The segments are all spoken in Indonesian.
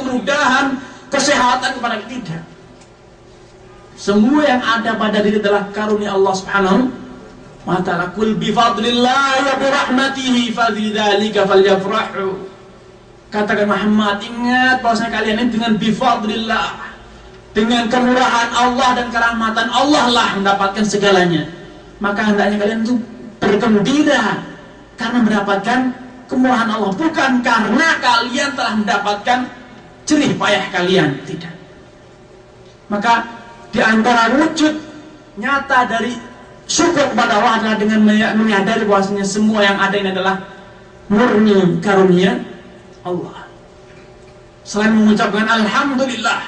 kemudahan, kesehatan kepada kita. Tidak. Semua yang ada pada diri adalah karunia Allah Subhanahu wa ta'ala. Qul bi fadlillahi wa bi rahmatihi fabidzalika falyafrahu. Katakan Muhammad, ingat bahwasanya kalian ini dengan bi fadlillah, dengan kemurahan Allah dan kerahmatan Allah lah mendapatkan segalanya. Maka hendaknya kalian itu bergembira karena mendapatkan kemurahan Allah, bukan karena kalian telah mendapatkan jerih payah kalian. Tidak. Maka di antara wujud nyata dari syukur kepada Allah adalah dengan menyadari bahwasanya semua yang ada ini adalah murni karunia Allah. Selain mengucapkan alhamdulillah,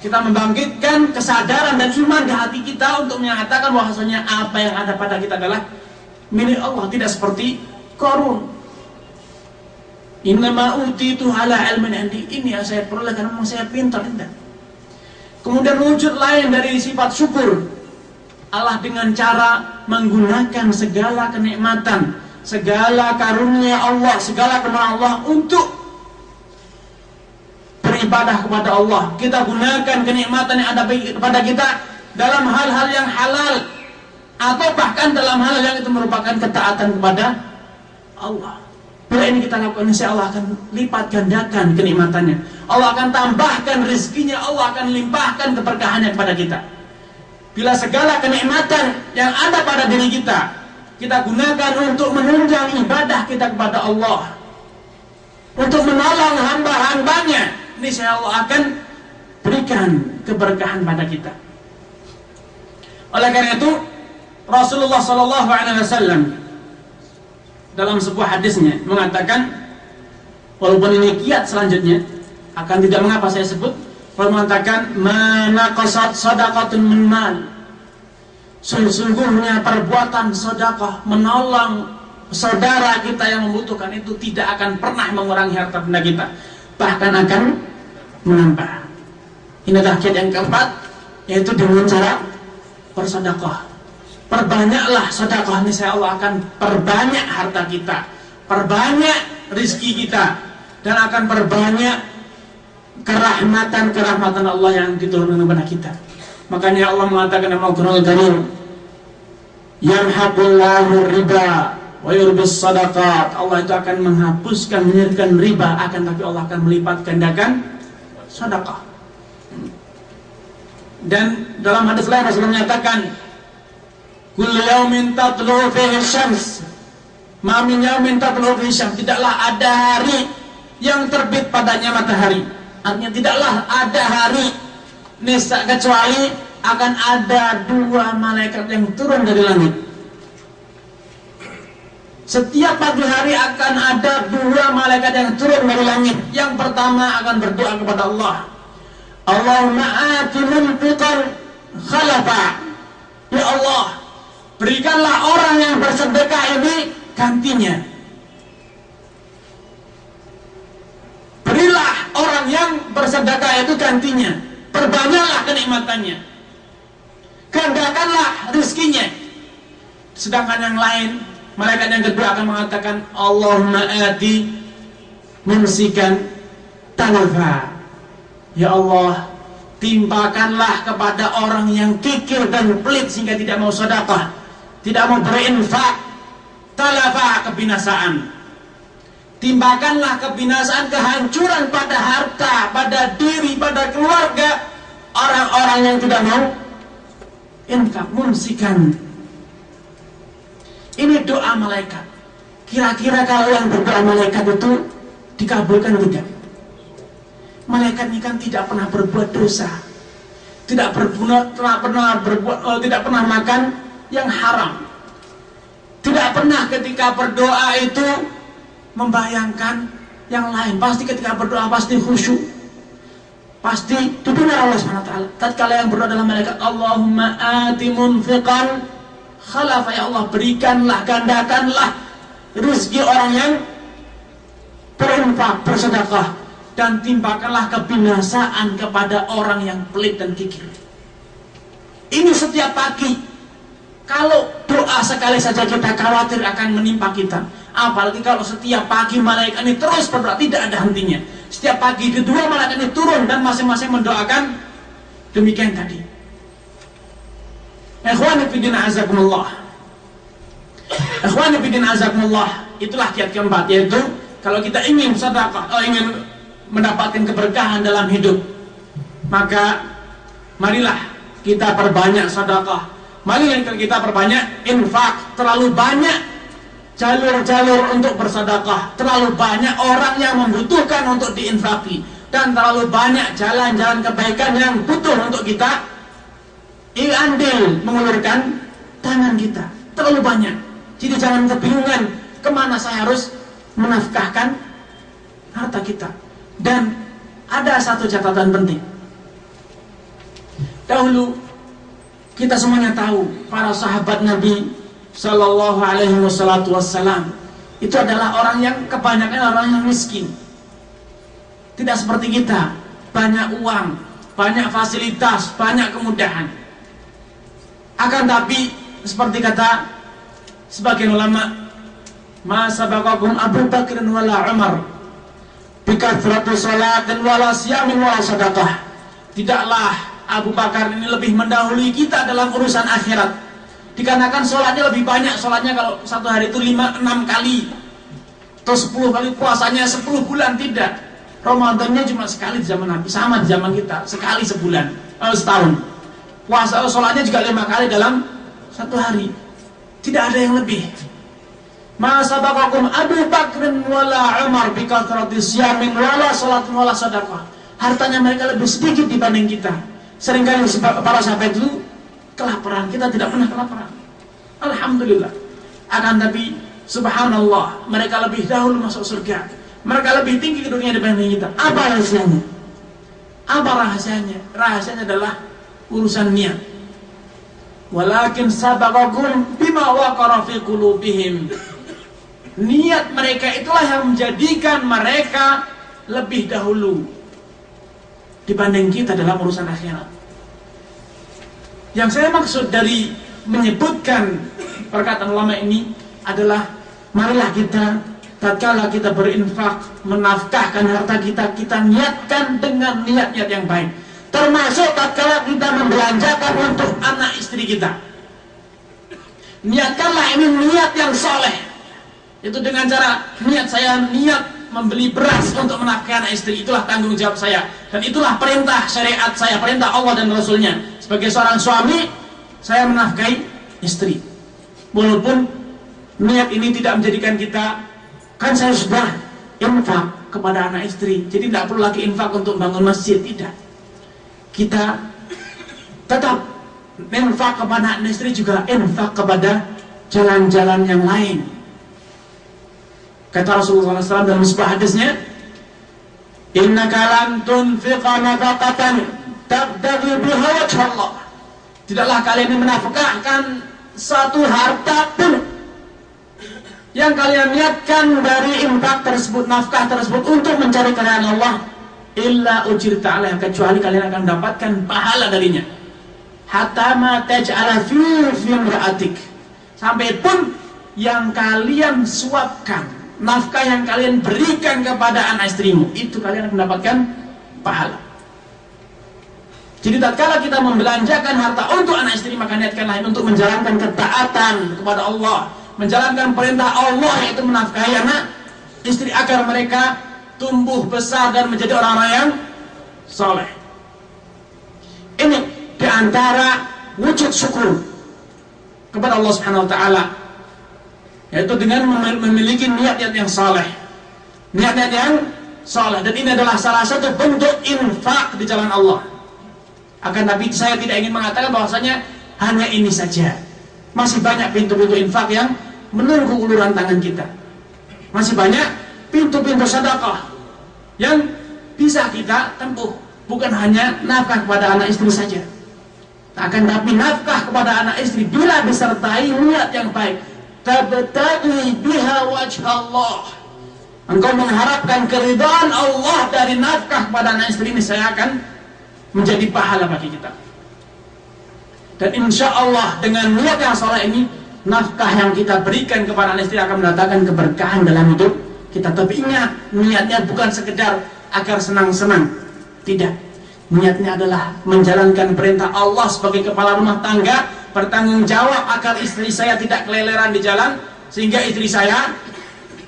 kita membangkitkan kesadaran dan iman di hati kita untuk menyatakan bahwasanya apa yang ada pada kita adalah milik Allah, tidak seperti Qarun. Innama utitu ala ilmin indi, ini yang saya peroleh karena memang saya pintar. Tidak. Kemudian wujud lain dari sifat syukur Allah dengan cara menggunakan segala kenikmatan, segala karunia Allah, segala kemurahan Allah untuk beribadah kepada Allah. Kita gunakan kenikmatan yang ada pada kita dalam hal-hal yang halal, atau bahkan dalam hal yang itu merupakan ketaatan kepada Allah. Bila ini kita lakukan, insya Allah akan lipat gandakan kenikmatannya. Allah akan tambahkan rezekinya, Allah akan limpahkan keberkahannya kepada kita. Bila segala kenikmatan yang ada pada diri kita, kita gunakan untuk menunjang ibadah kita kepada Allah, untuk menolong hamba-hambanya, insya Allah akan berikan keberkahan pada kita. Oleh karena itu, Rasulullah SAW dalam sebuah hadisnya mengatakan, walaupun ini kiat selanjutnya, akan tidak mengapa saya sebut, mengatakan mana qasat sadaqatun min mal, sesungguhnya perbuatan sedekah menolong saudara kita yang membutuhkan itu tidak akan pernah mengurangi harta benda kita, bahkan akan menambah. Ini adalah kiat yang keempat, yaitu dengan cara bersedekah. Perbanyaklah sedekah, niscaya Allah akan perbanyak harta kita, perbanyak rizki kita, dan akan perbanyak kerahmatan Allah yang diturunkan kepada kita. Makanya Allah mengatakan dalam Al-Qur'anul Karim, yamhaqullahu riba wa yurbis sadaqat. Allah itu akan menghapuskan, menyingkirkan riba, akan tapi Allah akan melipat gandakan sedekah. Dan dalam hadis lain Rasulullah menyatakan, kullu yaumin tatlu fihi syams, ma min yaumin tatlu fihi syams, tidaklah ada hari yang terbit padanya matahari. Artinya tidaklah ada hari nisa kecuali akan ada dua malaikat yang turun dari langit. Setiap pagi hari akan ada dua malaikat yang turun dari langit. Yang pertama akan berdoa kepada Allah, Allahumma ati munfiqan khalafa, ya Allah, berikanlah orang yang bersedekah ini gantinya. Berilah orang yang bersedekah itu gantinya. Perbanyaklah kenikmatannya, gandakanlah rizkinya. Sedangkan yang lain, malaikat yang kedua akan mengatakan, Allahumma ati mumsikan talafa, ya Allah, timpakanlah kepada orang yang kikir dan pelit sehingga tidak mau sedekah, tidak mau berinfak, talafa, kebinasaan. Timpakanlah kebinasaan, kehancuran pada harta, pada diri, pada keluarga orang-orang yang tidak mau infak, mumsikan. Ini doa malaikat. Kira-kira kalau yang berdoa malaikat itu dikabulkan tidak? Malaikat ini kan tidak pernah berbuat dosa, tidak pernah makan yang haram, tidak pernah ketika berdoa itu membayangkan yang lain. Pasti ketika berdoa pasti khusyuk, pasti didengar Allah SWT. Tatkala yang berdoa dalam malaikat, Allahumma ati munfiqan khalafa, ya Allah, berikanlah, gandakanlah rezeki orang yang berinfak, bersedekah, dan timpakanlah kebinasaan kepada orang yang pelit dan kikir. Ini setiap pagi. Kalau doa sekali saja kita khawatir akan menimpa kita, apalagi kalau setiap pagi malaikat ini terus berdoa, tidak ada hentinya. Setiap pagi kedua malaikat ini turun dan masing-masing mendoakan demikian tadi. Ikhwani fiddin azakumullah. Ikhwani fiddin azakumullah. Itulah kiat keempat, yaitu kalau kita ingin sedekah, ingin mendapatkan keberkahan dalam hidup, maka marilah kita perbanyak sedekah. Marilah kita perbanyak infak. Terlalu banyak jalur-jalur untuk bersedekah, terlalu banyak orang yang membutuhkan untuk diinfaki, dan terlalu banyak jalan-jalan kebaikan yang butuh untuk kita andil mengulurkan tangan kita. Terlalu banyak. Jadi jangan kebingungan kemana saya harus menafkahkan harta kita. Dan ada satu catatan penting. Dahulu kita semuanya tahu para sahabat Nabi Sallallahu Alaihi Wasallam itu adalah orang yang kebanyakan orang yang miskin. Tidak seperti kita, banyak uang, banyak fasilitas, banyak kemudahan. Akan tapi seperti kata sebagian ulama, ma sabaqakum Abu Bakr wala Umar bikathrati salatin wala siyamin wala sadaqah. Tidaklah Abu Bakar ini lebih mendahului kita dalam urusan akhirat, dikarenakan sholatnya lebih banyak. Sholatnya kalau satu hari itu 5-6 kali atau 10 kali, puasanya 10 bulan. Tidak, Ramadannya cuma sekali di zaman Nabi, sama di zaman kita, sekali sebulan, setahun. Puasa sholatnya juga 5 kali dalam satu hari. Tidak ada yang lebih. Ma sabaqakum Abu Bakr wala Umar bikathrati siyamin wala salatin wala sadaqah. Hartanya mereka lebih sedikit dibanding kita. Seringkali para sahabat itu kelaparan, kita tidak pernah kelaparan. Alhamdulillah. Akan tapi subhanallah, mereka lebih dahulu masuk surga. Mereka lebih tinggi ke dunia dibanding kita. Apa rahasianya? Apa rahasianya? Rahasianya adalah urusan niat. Walakin sabaqakum bima waqara fi qulubihim. Niat mereka itulah yang menjadikan mereka lebih dahulu dibanding kita dalam urusan akhirat. Yang saya maksud dari menyebutkan perkataan ulama ini adalah marilah kita tatkala kita berinfak, menafkahkan harta kita, kita niatkan dengan niat-niat yang baik. Termasuk tatkala kita membelanjakan untuk anak istri kita, niatkanlah ini niat yang soleh. Itu dengan cara niat saya niat membeli beras untuk menafkahi anak istri, itulah tanggung jawab saya, dan itulah perintah syariat saya, perintah Allah dan Rasulnya. Sebagai seorang suami, saya menafkahi istri. Walaupun niat ini tidak menjadikan kita, kan saya sudah infak kepada anak istri, jadi tidak perlu lagi infak untuk bangun masjid. Tidak. Kita tetap infak kepada anak istri, juga infak kepada jalan-jalan yang lain. Kata Rasulullah SAW dalam sebuah hadisnya, innaka lan tunfiqa nafaqatan tabtaghi biha wajha Allah. Tidaklah kalian menafkahkan satu harta pun yang kalian niatkan dari infak tersebut, nafkah tersebut untuk mencari keridhaan Allah, illa ujirta alaih, kecuali kalian akan mendapatkan pahala darinya. Hatta ma taj'ala fi imra'atik, sampai pun yang kalian suapkan, nafkah yang kalian berikan kepada anak istrimu, itu kalian akan mendapatkan pahala. Jadi tatkala kita membelanjakan harta untuk anak istri, maka niatkanlah untuk menjalankan ketaatan kepada Allah, menjalankan perintah Allah, yaitu menafkahi anak istri agar mereka tumbuh besar dan menjadi orang-orang yang soleh. Ini diantara wujud syukur kepada Allah Subhanahu Wa Taala, yaitu dengan memiliki niat-niat yang soleh, niat-niat yang soleh. Dan ini adalah salah satu bentuk infak di jalan Allah. Akan tapi saya tidak ingin mengatakan bahwasanya hanya ini saja. Masih banyak pintu-pintu infak yang menunggu uluran tangan kita. Masih banyak pintu-pintu sedekah yang bisa kita tempuh. Bukan hanya nafkah kepada anak istri saja. Akan tapi nafkah kepada anak istri bila disertai niat yang baik, tabtaghi biha wajha Allah, engkau mengharapkan keridhaan Allah dari nafkah kepada anak istri ini, saya akan menjadi pahala bagi kita. Dan insya Allah dengan niat yang soleh ini, nafkah yang kita berikan kepada anak istri akan mendatangkan keberkahan dalam hidup kita. Tapi ingat, niatnya bukan sekedar agar senang-senang. Tidak. Niatnya adalah menjalankan perintah Allah sebagai kepala rumah tangga, bertanggung jawab agar istri saya tidak keleleran di jalan, sehingga istri saya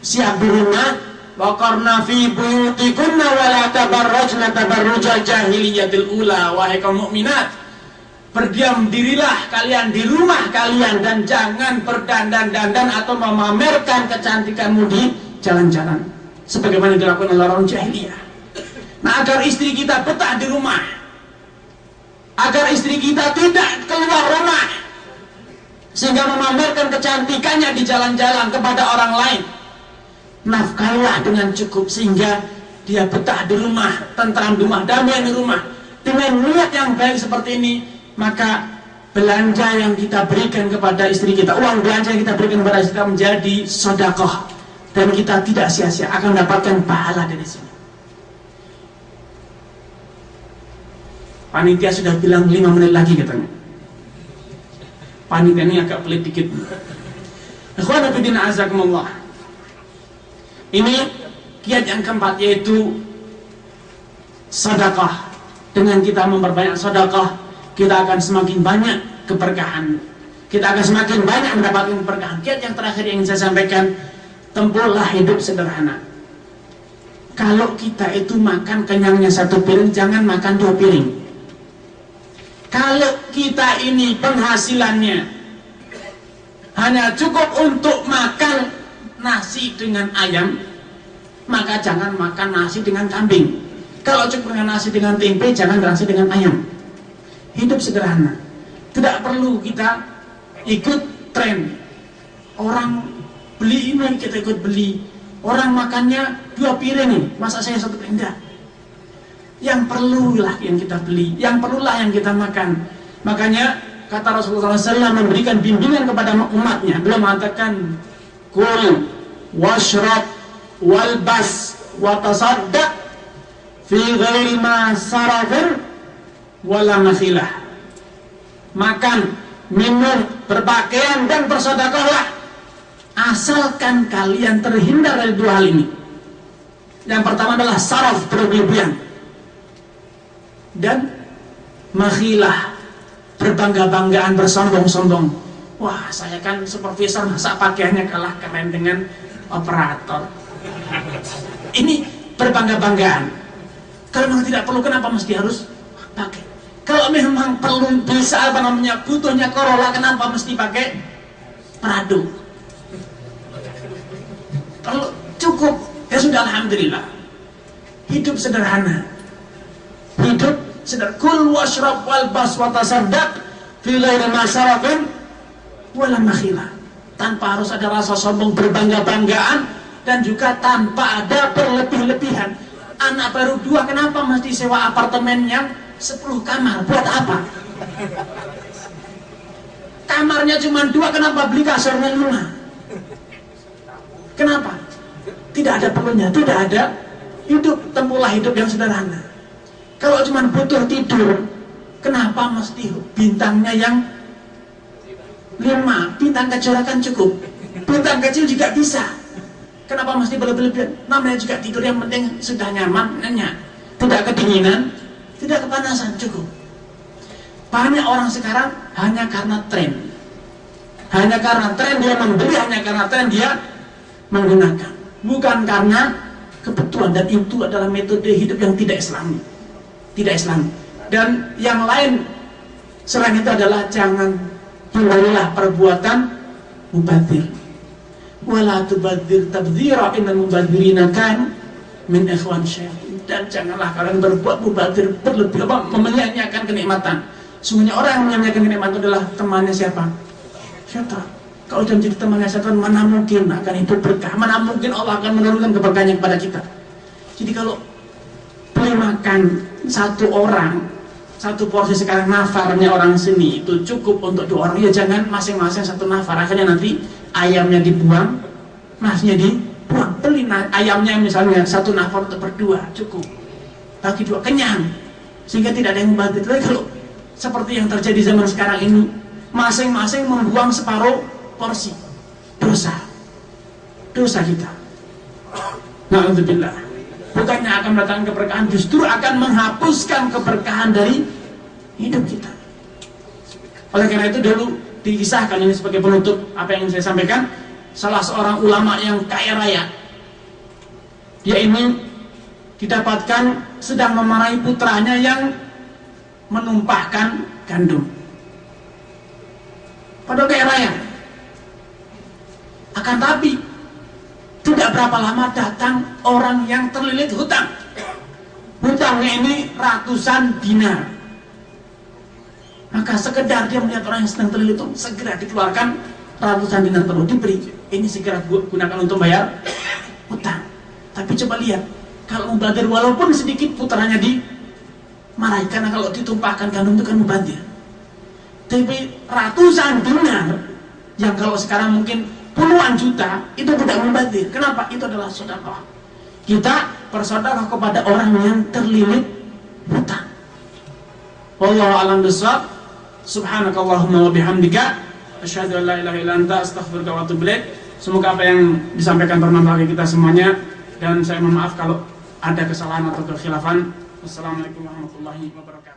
siap di rumah. Waqarna fi buyutikunna wa la tabarrajna tabarrujal jahiliyatil ula. Wahai kaum mukminat, berdiam dirilah kalian di rumah kalian dan jangan berdandan-dandan atau memamerkan kecantikanmu di jalan-jalan sebagaimana dilakukan oleh orang jahiliyah. Nah, agar istri kita betah di rumah, agar istri kita tidak keluar rumah sehingga memamerkan kecantikannya di jalan-jalan kepada orang lain, nafkailah dengan cukup sehingga dia betah di rumah, tentram di rumah, damai di rumah. Dengan niat yang baik seperti ini, maka belanja yang kita berikan kepada istri kita, uang belanja yang kita berikan kepada istri kita menjadi sedekah, dan kita tidak sia-sia, akan mendapatkan pahala dari sini. Panitia sudah bilang 5 menit lagi katanya. Panitia ini agak pelit dikit. Ikhwan fillah azakumullah. Ini kiat yang keempat, yaitu sedekah. Dengan kita memperbanyak sedekah, kita akan semakin banyak keberkahan. Kita akan semakin banyak mendapatkan keberkahan. Kiat yang terakhir yang ingin saya sampaikan, tempuhlah hidup sederhana. Kalau kita itu makan kenyangnya 1 piring, jangan makan 2 piring. Kalau kita ini penghasilannya hanya cukup untuk makan nasi dengan ayam, maka jangan makan nasi dengan kambing. Kalau cukup dengan nasi dengan tempe, jangan nasi dengan ayam. Hidup sederhana. Tidak perlu kita ikut tren. Orang beli ini, kita ikut beli. Orang makannya 2 piring nih, masa saya 1 piring? Enggak. Yang perlulah yang kita beli, yang perlulah yang kita makan. Makanya kata Rasulullah SAW memberikan bimbingan kepada umatnya. Beliau mengatakan, kul washrab walbas watasaddaq fi ghairi ma sarafin wala mathilah. Makan, minum, berpakaian dan bersedekahlah, asalkan kalian terhindar dari 2 hal ini. Yang pertama adalah saraf, berlebihan, dan makhilah, berbangga-banggaan, bersombong-sombong. Wah, saya kan supervisor, masa pakaiannya kalah keren dengan operator. Ini berbangga-banggaan. Kalau memang tidak perlu, kenapa mesti harus pakai? Kalau memang perlu, bisa butuhnya Corolla, kenapa mesti pakai Prado? Kalau cukup, ya sudah, alhamdulillah. Hidup sederhana. Hidup sederhana. Kul washrab walbas watasaddaq fi ghairi ma sarafin wala makhilah. Tanpa harus ada rasa sombong, berbangga-banggaan, dan juga tanpa ada berlebih-lebihan. Anak baru 2, kenapa mesti sewa apartemen yang 10 kamar? Buat apa? Kamarnya cuma 2, kenapa beli kasurnya 5? Kenapa? Tidak ada perlunya, tidak ada. Hidup, tempuhlah hidup yang sederhana. Kalau cuma butuh tidur, kenapa mesti bintangnya yang 5? Bintang kecil kan cukup, bintang kecil juga bisa. Kenapa mesti berlebihan? Namanya juga tidur, yang penting sudah nyaman, nyenyak, tidak kedinginan, tidak kepanasan, cukup. Banyak orang sekarang hanya karena tren. Hanya karena tren dia membeli, hanya karena tren dia menggunakan, bukan karena kebutuhan. Dan itu adalah metode hidup yang tidak Islami. Tidak Islam. Dan yang lain selain itu adalah jangan hindarilah perbuatan mubadzir. Wala tubadzir tabdzira, innal mubadzirina kan min ikhwan syaitan. Dan janganlah kalian berbuat mubadzir, berlebih, menyia-nyiakan kenikmatan. Sungguhnya orang yang menyia-nyiakan kenikmatan adalah temannya siapa? Syaitan. Kalau sudah menjadi temannya syaitan, mana mungkin akan hidup berkah, mana mungkin Allah akan menurunkan keberkahannya kepada kita. Jadi kalau beli makan 1 orang, 1 porsi sekarang nafarnya orang sini itu cukup untuk 2 orang, ya jangan masing-masing 1 nafar. Akhirnya nanti ayamnya dibuang, nasinya dibuang. Beli ayamnya misalnya 1 nafar untuk berdua, cukup. Bagi 2, kenyang, sehingga tidak ada yang membantu. Tapi kalau seperti yang terjadi zaman sekarang ini, masing-masing membuang separuh porsi, dosa kita. Na'udzubillah. bukannya akan mendatangkan keberkahan, justru akan menghapuskan keberkahan dari hidup kita. Oleh karena itu dulu dikisahkan, ini sebagai penutup apa yang ingin saya sampaikan, salah seorang ulama yang kaya raya, dia ini didapatkan sedang memarahi putranya yang menumpahkan gandum. Padahal kaya raya. Akan tapi tidak berapa lama datang orang yang terlilit hutang. Hutangnya ini ratusan dinar. Maka sekedar dia melihat orang yang sedang terlilit itu, segera dikeluarkan ratusan dinar terus diberi. Ini segera gunakan untuk bayar hutang. Tapi coba lihat, kalau mubazir walaupun sedikit putranya dimarahi, karena kalau ditumpahkan gandum itu kan mubazir. Tapi ratusan dinar yang kalau sekarang mungkin puluhan juta itu tidak mubazir. Kenapa? Itu adalah sedekah. Kita bersedekah kepada orang yang terlilit hutang. Wallahu a'lam bishawab. Subhanakallahumma wa bihamdika asyhadu an la ilaha illa anta astaghfiruka wa atubu ilaik. Semoga apa yang disampaikan bermanfaat bagi kita semuanya, dan saya mohon maaf kalau ada kesalahan atau kekhilafan. Wassalamualaikum warahmatullahi wabarakatuh.